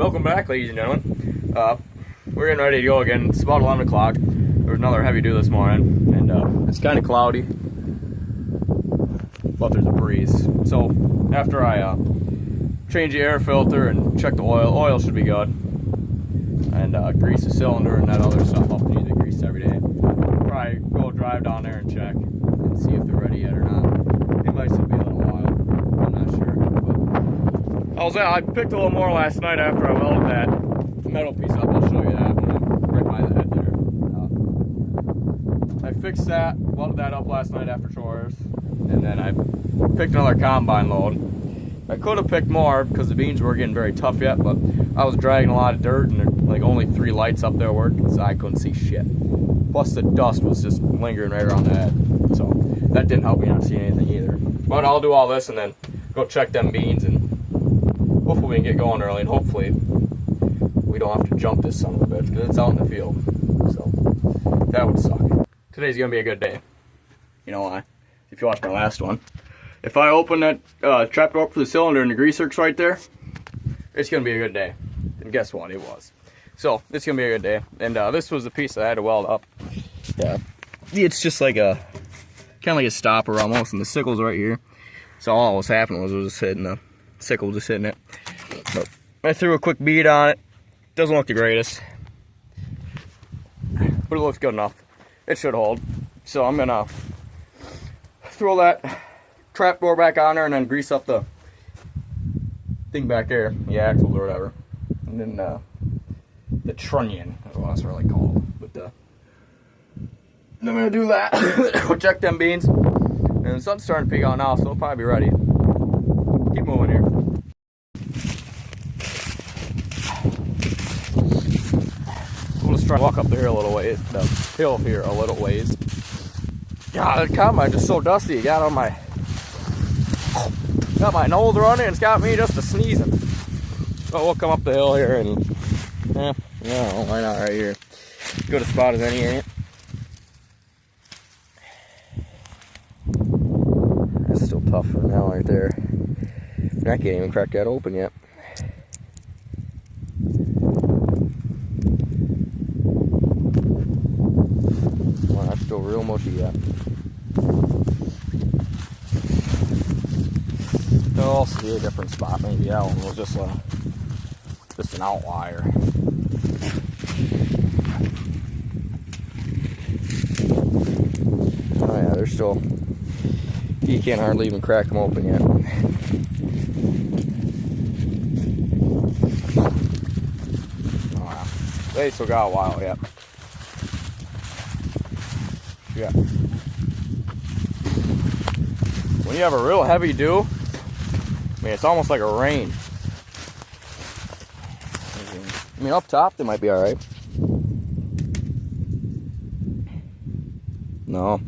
Welcome back, ladies and gentlemen. We're getting ready to go again. It's about 11 o'clock. There was another heavy dew this morning, and it's kind of cloudy, but there's a breeze. So after I change the air filter and check the oil should be good, and grease the cylinder and that other stuff up, needs to be greased every day. Probably go drive down there and check and see if they're ready yet or not. It might still be a little while. I'm not sure. But I picked a little more last night after I welded that metal piece up. I'll show you that when I'm right by the head there. I fixed that, welded that up last night after chores, and then I picked another combine load. I could have picked more because the beans were getting very tough yet, but I was dragging a lot of dirt and there like only 3 lights up there working, so I couldn't see shit. Plus the dust was just lingering right around the head, so that didn't help me not see anything either. But I'll do all this and then go check them beans, and hopefully we can get going early, and hopefully we don't have to jump this son of a bitch because it's out in the field, so that would suck. Today's gonna be a good day. You know why? If you watched my last one, if I open that trap door up for the cylinder and the grease zerk's right there, it's gonna be a good day. And guess what? It was. So it's gonna be a good day. And this was the piece that I had to weld up. Yeah, it's just like a kind of like a stopper almost, and the sickle's right here. So all that was happening was just hitting the sickle, just hitting it. But I threw a quick bead on it. Doesn't look the greatest, but it looks good enough. It should hold. So I'm gonna throw that trap door back on there and then grease up the thing back there, the axles or whatever, and then the trunnion is what it's really called. But I'm gonna do that. We'll check them beans, and the sun's starting to peek out now, so it'll probably be ready. Keep moving here. We'll just try to walk up the hill a little ways. The hill here a little ways. God, the combine's just so dusty. Got my nose running, and it's got me just a sneezing. But we'll come up the hill here and no, why not right here? Good a spot as any, ain't it? That's still tough for now right there. I can't even crack that open yet. Wow, that's still real mushy yet. I'll see a different spot. Maybe that one was just an outlier. Oh yeah, they're still. You can't hardly even crack them open yet. Oh wow, they still got a while yet. Yeah. When you have a real heavy dew, I mean, it's almost like a rain. I mean, up top, they might be alright. No.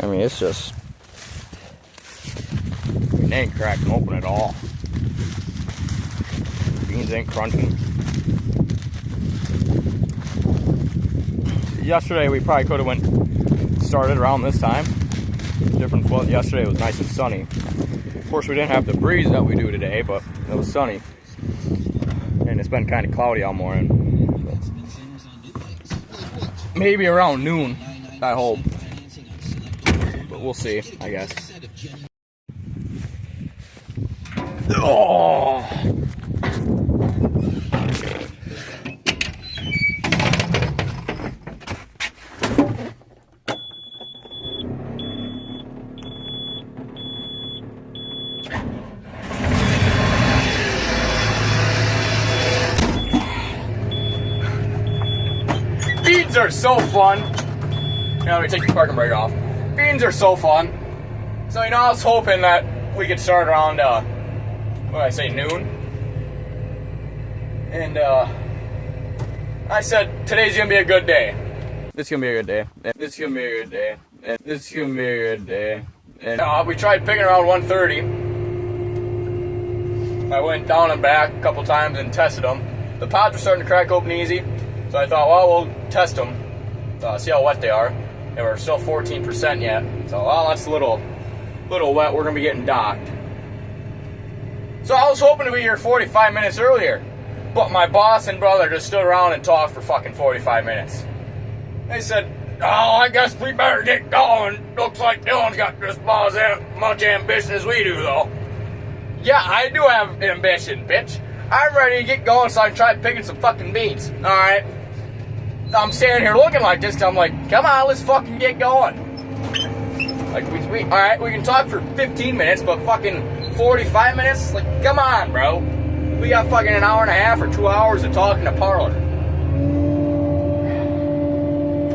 I mean, it's just... I mean, they ain't cracking open at all. Beans ain't crunching. Yesterday, we probably could have started around this time. The difference was yesterday was nice and sunny. Of course, we didn't have the breeze that we do today, but it was sunny. And it's been kind of cloudy all morning. Maybe around noon, I hope. But we'll see, I guess. Oh! Beans are so fun. Now let me take the parking brake off. Beans are so fun. So I was hoping that we could start around what did I say, noon? And I said today's gonna be a good day. It's gonna be a good day. It's gonna be a good day. It's gonna be a good day. And we tried picking around 130. I went down and back a couple times and tested them. The pods were starting to crack open easy. So I thought, well, we'll test them, see how wet they are. And we're still 14% yet. So, well, that's a little wet. We're gonna be getting docked. So I was hoping to be here 45 minutes earlier, but my boss and brother just stood around and talked for fucking 45 minutes. They said, "Oh, I guess we better get going. Looks like Dylan's got just about as much ambition as we do, though." Yeah, I do have ambition, bitch. I'm ready to get going so I can try picking some fucking beans. Alright? I'm standing here looking like this, I'm like, come on, let's fucking get going. Like, alright, we can talk for 15 minutes, but fucking 45 minutes? Like, come on, bro. We got fucking an hour and a half or 2 hours of talking to Parlor.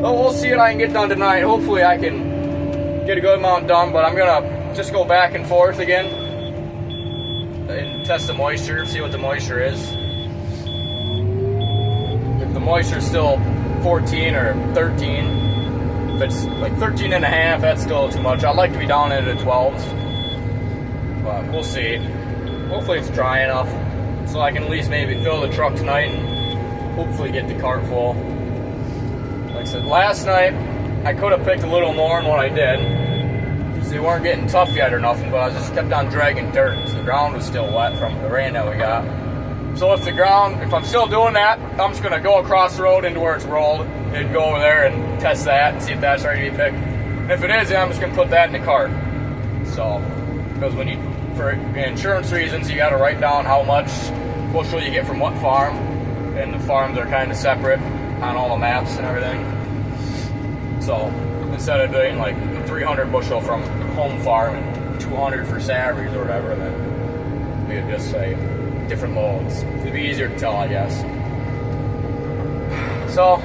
Well, we'll see what I can get done tonight. Hopefully I can get a good amount done, but I'm gonna just go back and forth again and test the moisture, see what the moisture is. If the moisture's still 14 or 13, if it's like 13 and a half, that's still too much. I'd like to be down into the 12s, but we'll see. Hopefully it's dry enough so I can at least maybe fill the truck tonight and hopefully get the cart full. Like I said, last night I could have picked a little more than what I did because they weren't getting tough yet or nothing, but I just kept on dragging dirt because the ground was still wet from the rain that we got. So if I'm still doing that, I'm just going to go across the road into where it's rolled and go over there and test that and see if that's ready to be picked. And if it is, then I'm just going to put that in the cart. So, because for insurance reasons, you got to write down how much bushel you get from what farm, and the farms are kind of separate on all the maps and everything. So, instead of doing like 300 bushel from home farm and 200 for Savary's or whatever, then we would just say different loads. It'd be easier to tell, I guess. So,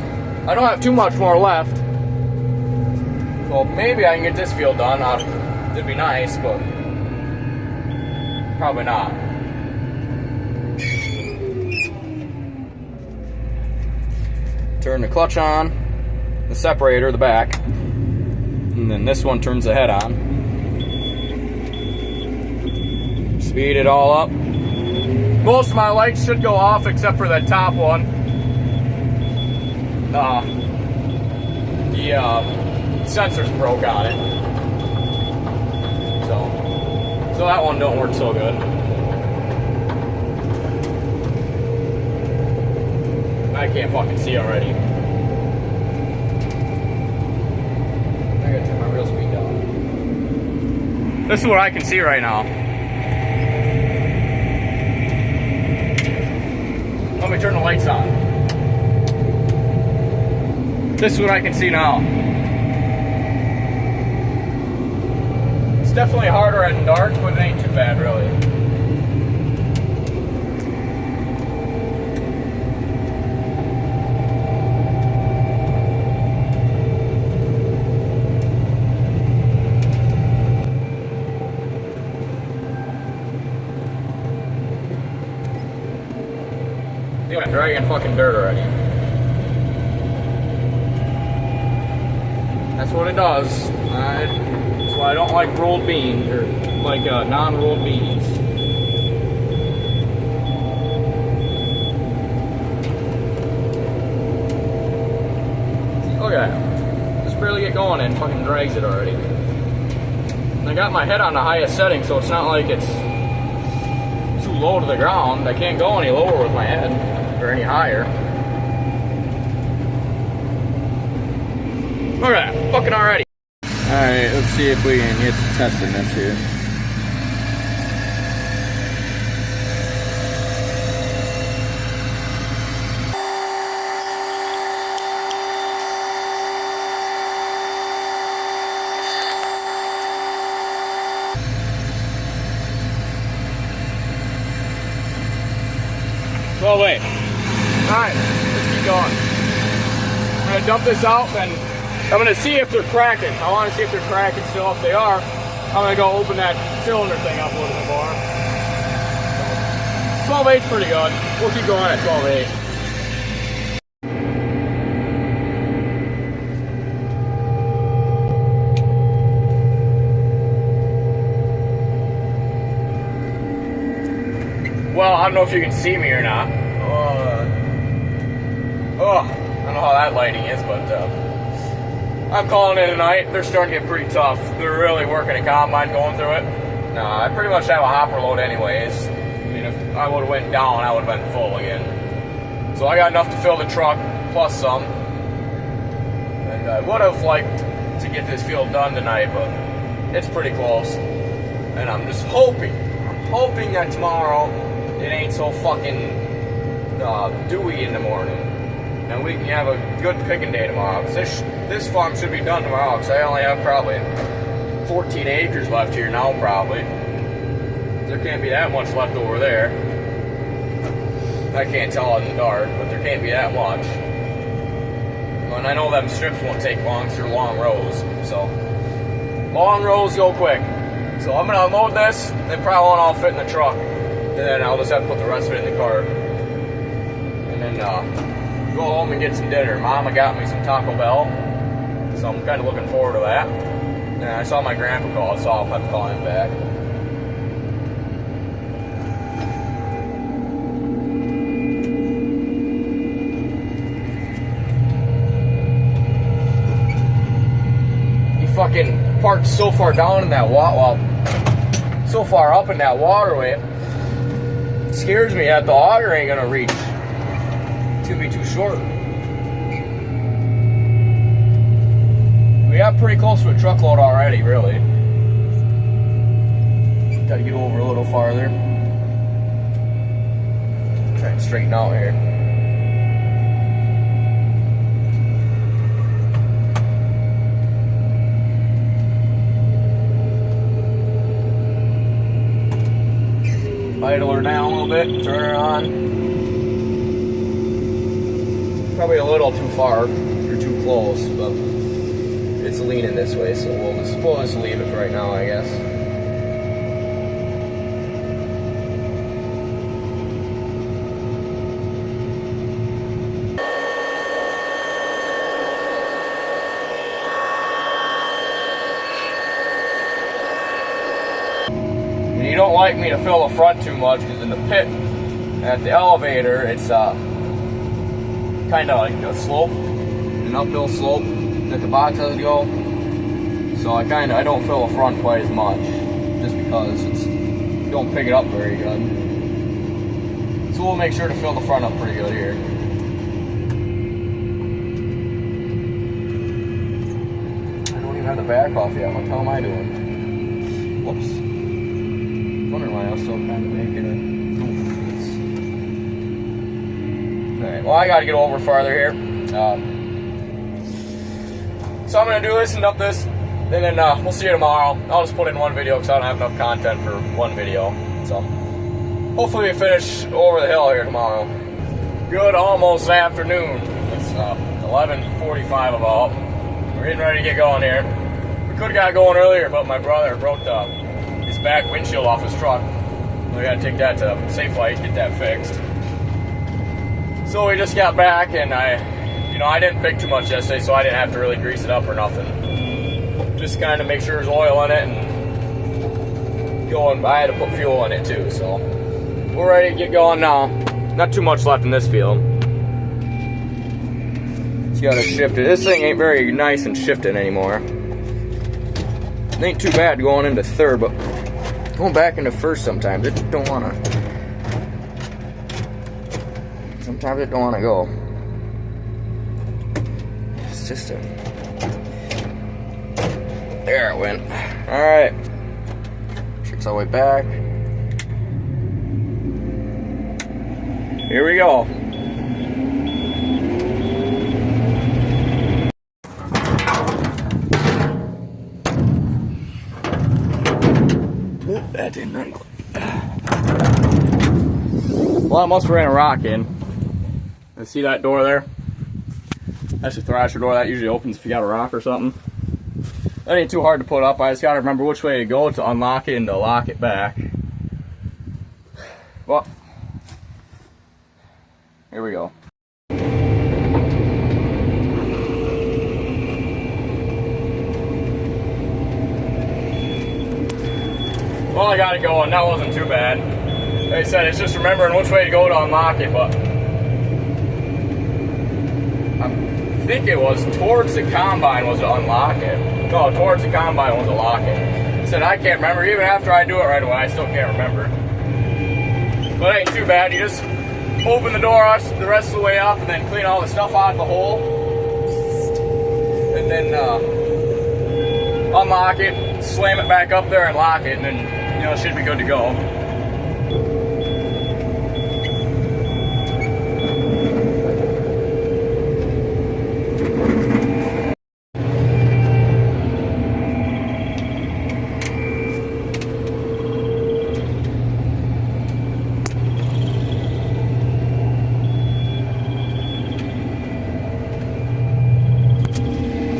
I don't have too much more left. Well, maybe I can get this field done. It'd be nice, but probably not. Turn the clutch on, the separator, the back, and then this one turns the head on. Speed it all up. Most of my lights should go off except for that top one. The sensor's broke on it. So that one don't work so good. I can't fucking see already. I gotta turn my real speed down. This is what I can see right now. Let me turn the lights on. This is what I can see now. It's definitely harder in the dark, but it ain't too bad, really. I'm dragging fucking dirt already. That's what it does. That's why I don't like rolled beans, or like non-rolled beans. Look at it. Just barely get going and fucking drags it already. And I got my head on the highest setting, so it's not like it's too low to the ground. I can't go any lower with my head. Or any higher. Look at that, fucking already. Alright, let's see if we can get to testing this here. Well, wait. Alright, let's keep going. I'm going to dump this out and I'm going to see if they're cracking. I want to see if they're cracking still. If they are, I'm going to go open that cylinder thing up a little bit more. 12.8's pretty good. We'll keep going at 12.8. Well, I don't know if you can see me or not. I don't know how that lighting is, but I'm calling it a night. They're starting to get pretty tough. They're really working a combine going through it. I pretty much have a hopper load anyways. I would have went down, I would have been full again. So I got enough to fill the truck, plus some. And I would have liked to get this field done tonight, but it's pretty close. And I'm just hoping that tomorrow it ain't so fucking dewy in the morning. And we can have a good picking day tomorrow. Cause this farm should be done tomorrow, because I only have probably 14 acres left here now, probably. There can't be that much left over there. I can't tell in the dark, but there can't be that much. And I know them strips won't take long, because they're long rows. So, long rows go quick. So I'm gonna unload this, they probably won't all fit in the truck. And then I'll just have to put the rest of it in the car. And then go home and get some dinner. Mama got me some Taco Bell, so I'm kind of looking forward to that. And I saw my grandpa call, so I'll have to call him back. He fucking parked so far down in that so far up in that waterway. It scares me that the auger ain't gonna reach. It's gonna be too short. We got pretty close to a truckload already, really. Gotta get over a little farther. Try and straighten out here. Idle her down a little bit, turn her on. Probably a little too far, or too close, but it's leaning this way, so we'll just leave it for right now, I guess. You don't like me to fill the front too much, because in the pit at the elevator, it's kind of like a slope, an uphill slope that the box has to go. So I don't fill the front quite as much, just because you don't pick it up very good. So we'll make sure to fill the front up pretty good here. I don't even have the back off yet. What the hell am I doing? Whoops. Wondering why I was still kind of making it. Alright, well, I gotta get over farther here. So I'm gonna do this and up this, and then we'll see you tomorrow. I'll just put in one video because I don't have enough content for one video. So hopefully we finish over the hill here tomorrow. Good almost afternoon. It's 11:45 about. We're getting ready to get going here. We could have got going earlier, but my brother broke his back windshield off his truck. We gotta take that to Safelite, get that fixed. So we just got back, and I didn't pick too much yesterday, so I didn't have to really grease it up or nothing. Just kind of make sure there's oil in it, and I had to put fuel in it too. So we're ready to get going now. Not too much left in this field. Just gotta shift it. This thing ain't very nice and shifting anymore. It ain't too bad going into third, but going back into first sometimes it don't wanna. Sometimes it don't wanna go. It's just there it went. All right, shifts all the way back. Here we go. That didn't go. Well, I must have ran a rock in. See that door there? That's the thrasher door. That usually opens if you got a rock or something. That ain't too hard to put up. I just gotta remember which way to go to unlock it and to lock it back. Well, here we go. Well, I got it going. That wasn't too bad. Like I said, it's just remembering which way to go to unlock it, but I think it was towards the combine was to unlock it. No, towards the combine was to lock it. I said I can't remember. Even after I do it right away, I still can't remember. But it ain't too bad. You just open the door the rest of the way up and then clean all the stuff out of the hole. And then unlock it, slam it back up there and lock it, and then, you know, it should be good to go.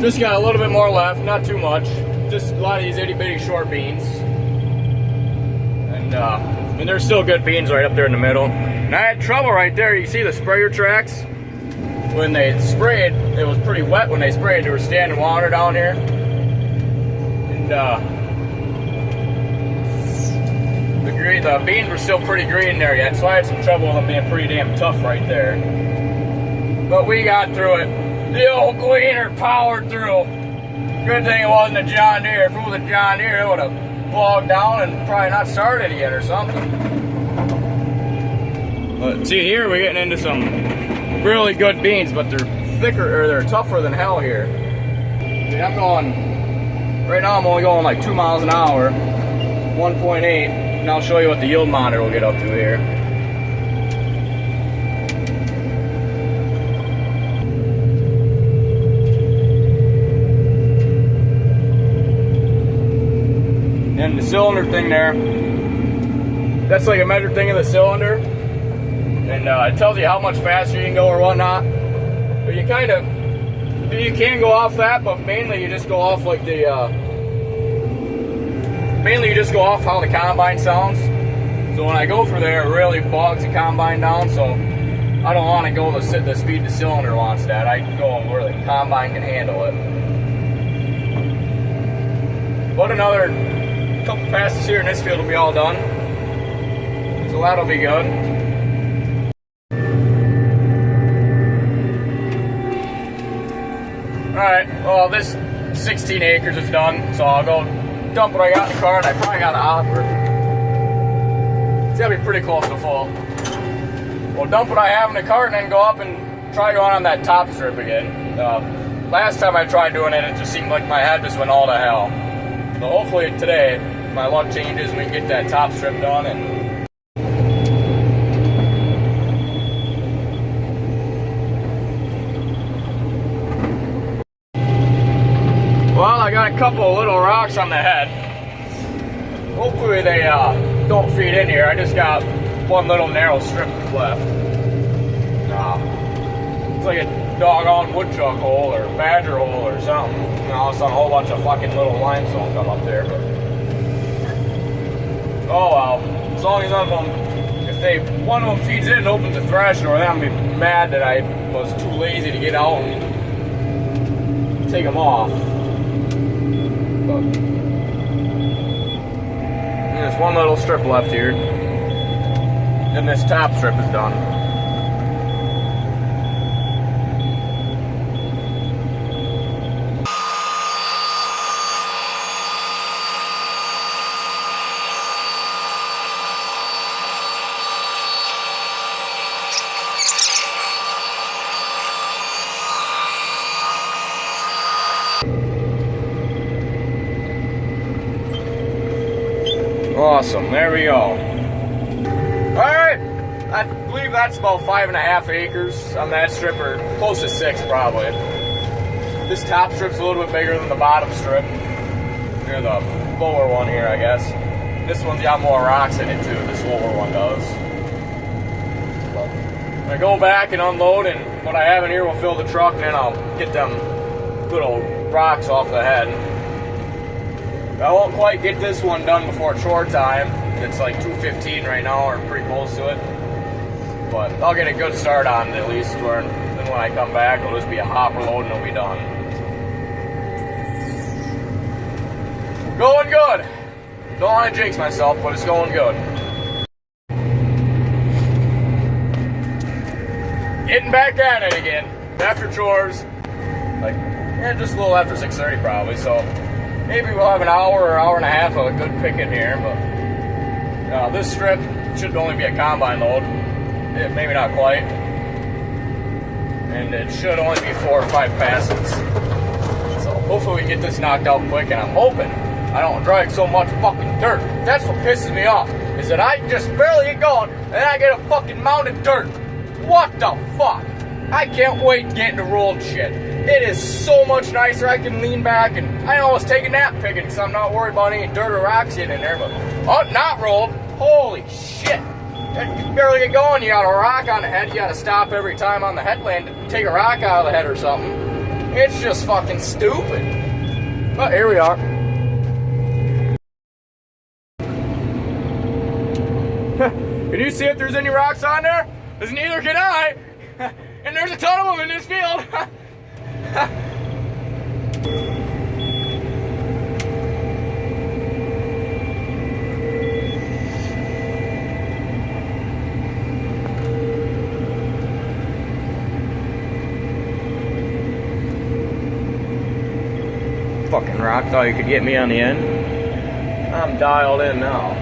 Just got a little bit more left, not too much. Just a lot of these itty bitty short beans. And they're still good beans right up there in the middle. And I had trouble right there. You see the sprayer tracks? When they sprayed, it was pretty wet when they sprayed. They were standing water down here. And the beans were still pretty green there yet, so I had some trouble with them being pretty damn tough right there. But we got through it. The old Gleaner powered through. Good thing it wasn't a John Deere. If it was a John Deere, it would have bogged down and probably not started again or something. But see, here we're getting into some really good beans, but they're thicker, or they're tougher than hell here. See, I'm going, right now I'm only going like 2 miles an hour, 1.8, and I'll show you what the yield monitor will get up to here. And the cylinder thing there, that's like a measured thing in the cylinder, and it tells you how much faster you can go or whatnot. But you can go off that, but mainly you just go off like the how the combine sounds. So when I go through there, it really bogs the combine down. So I don't want to go the speed the cylinder wants that. I can go where the combine can handle it. But another couple passes here in this field will be all done, so that'll be good. Alright, well, this 16 acres is done, so I'll go dump what I got in the car, and I probably got a hopper. It's gotta be pretty close to full. We'll dump what I have in the cart and then go up and try going on that top strip again. Last time I tried doing it, it just seemed like my head just went all to hell. So hopefully today, my luck changes, we can get that top strip done. And well, I got a couple of little rocks on the head. Hopefully they don't feed in here. I just got one little narrow strip left. It's like a doggone woodchuck hole or badger hole or something. You know, it's on a whole bunch of fucking little limestone come up there. But oh well, as long as none of them, if one of them feeds in and opens the thrash door, then I'm gonna be mad that I was too lazy to get out and take them off. But there's one little strip left here, and this top strip is done. Awesome, there we go. Alright, I believe that's about 5.5 acres on that strip, or close to 6 probably. This top strip's a little bit bigger than the bottom strip. Or the lower one here, I guess. This one's got more rocks in it too, this lower one does. But I'm gonna go back and unload, and what I have in here will fill the truck, and then I'll get them little rocks off the head. I won't quite get this one done before chore time. It's like 2:15 right now, or pretty close to it. But I'll get a good start on it at least, then when I come back, it'll just be a hopper load and it'll be done. Going good. Don't want to jinx myself, but it's going good. Getting back at it again. After chores. Like, just a little after 6:30 probably, so maybe we'll have an hour or hour and a half of a good pick in here, but This strip should only be a combine load. Maybe not quite. And it should only be 4 or 5 passes. So hopefully we get this knocked out quick, and I'm hoping I don't drag so much fucking dirt. That's what pisses me off, is that I just barely get going, and I get a fucking mound of dirt. What the fuck? I can't wait to get into rolled shit. It is so much nicer. I can lean back, and I almost take a nap picking because I'm not worried about any dirt or rocks getting in there. But not rolled. Holy shit. You barely get going, you got a rock on the head, you gotta stop every time on the headland to take a rock out of the head or something. It's just fucking stupid. But here we are. Can you see if there's any rocks on there? Because neither can I. And there's a ton of them in this field. Fucking rock, thought you could get me on the end. I'm dialed in now.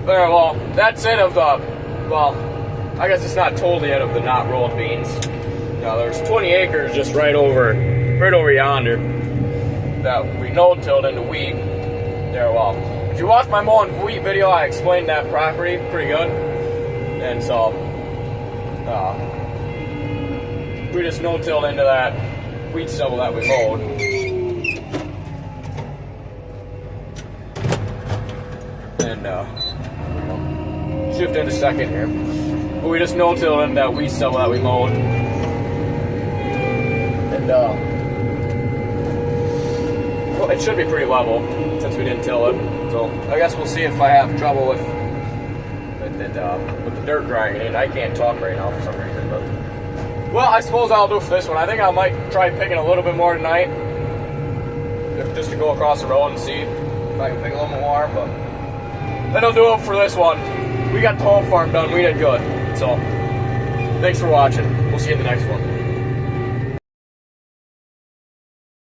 There, well, that's it of the, well, I guess it's not totally it of the not rolled beans. Now there's 20 acres just right over yonder that we no-tilled into wheat. There, well, if you watch my mowing wheat video, I explained that property pretty good. And so, we just no-tilled into that wheat stubble that we mowed. And, shift into second here. But we just no-tilled into that wheat stubble that we mowed. And, well, it should be pretty level since we didn't till it. So, I guess we'll see if I have trouble with the dirt dragging in. I can't talk right now for some reason, but well, I suppose I'll do for this one. I think I might try picking a little bit more tonight, just to go across the road and see if I can pick a little more. But that'll do it for this one. We got the home farm done. We did good. So thanks for watching. We'll see you in the next one.